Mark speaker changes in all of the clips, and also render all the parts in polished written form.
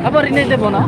Speaker 1: আবার এনে দেবো না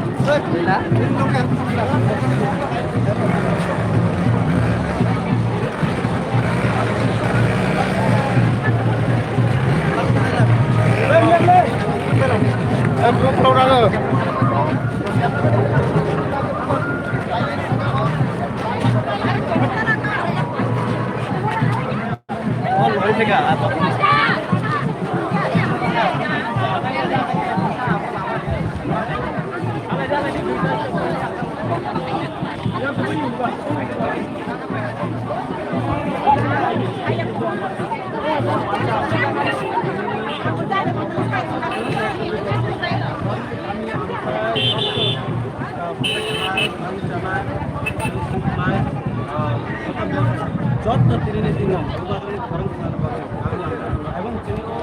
Speaker 1: যত তিনি দিলাম এবং তিনিও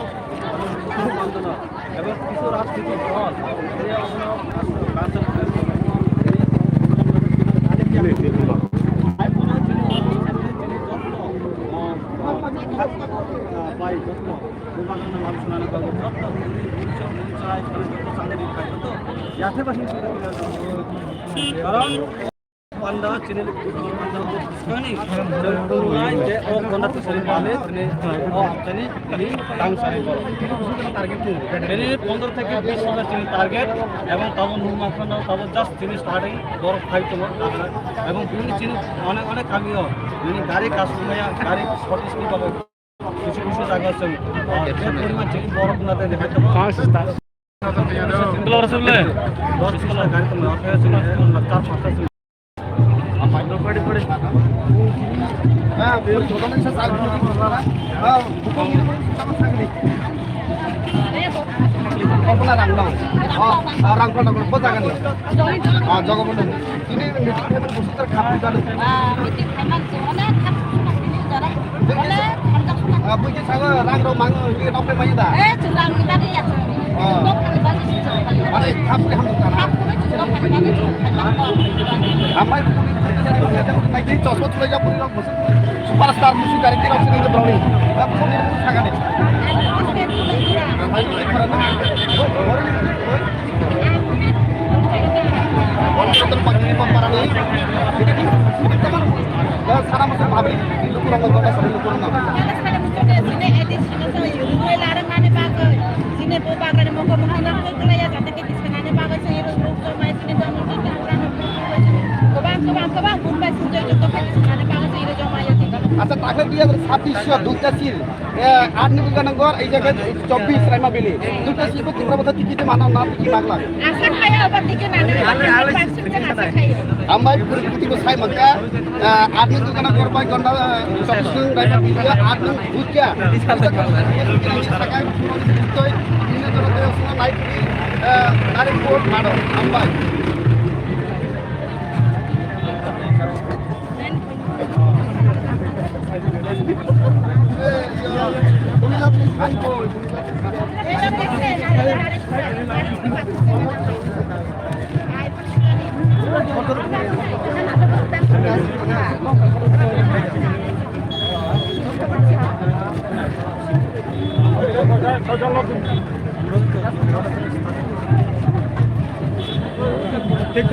Speaker 1: এবং কিছু রাজনীতিক দল কারণ Panda chini panda sekali mulai je konda tu sering balik ini chini ini tang sari target tu ini 15 থেকে 20 হাজার chini target এবং তখন নুমাখন তখন just chini starting বড় 5 তোমার এবং তুমি chini অনেক অনেক কামিও ini গাড়ি কাস্টমার গাড়ি সঠিক কি পাবে কিছু কিছু জায়গা আছে এর পরিমাণ chini বড় কোনাতে দেখতে পাবো Kalau Rasulullah, Rasulullah garis tu mana? Saya cuma letak pasal. Apa itu pade? Biar छोटा में साल bukan sama sekali. Popular rangdong. Rangkong rangkong apa jangan? Jangan mana? Ini meeting table busuk terkapit kan? Meeting table mana? Boleh? Bukan saya rangdong mang ini dokter mana dah? Curang kita ni ya. Ada apa yang kita nak? Apa itu? Nanti cosmo tu lagi apa ni? Superstar musik dari kita sini tu berani. Apa ni sangat ni? Orang terpakai ni pamparan ni. Ini teman. Dah sana masuk pabrik. Itu kurang berapa sebelum kurang. Sini edit sini tu. Rumah larang mana pakai. Sini tu pakai ni muka muka nak tu kerja jadi kita sekarang ni pakai sini tu rumah mai sini tu mungkin kurang. Kebang Mumbai sini tu pakai sekarang ni pakai sini tu mai jadi. Asal takkan dia bersapisya duta sil. 8 nih bukan nggor, ini jaga 24 rema beli. Duta sil itu kita betul tiket mana nak tiket magla. Asal kaya apa tiket mana? Ambai berikuti ko sai maka 8 nih bukan nggor pai gonda 24 rema beli 8 nih duta. Ini kalau semua naik narik board mana ambai. Take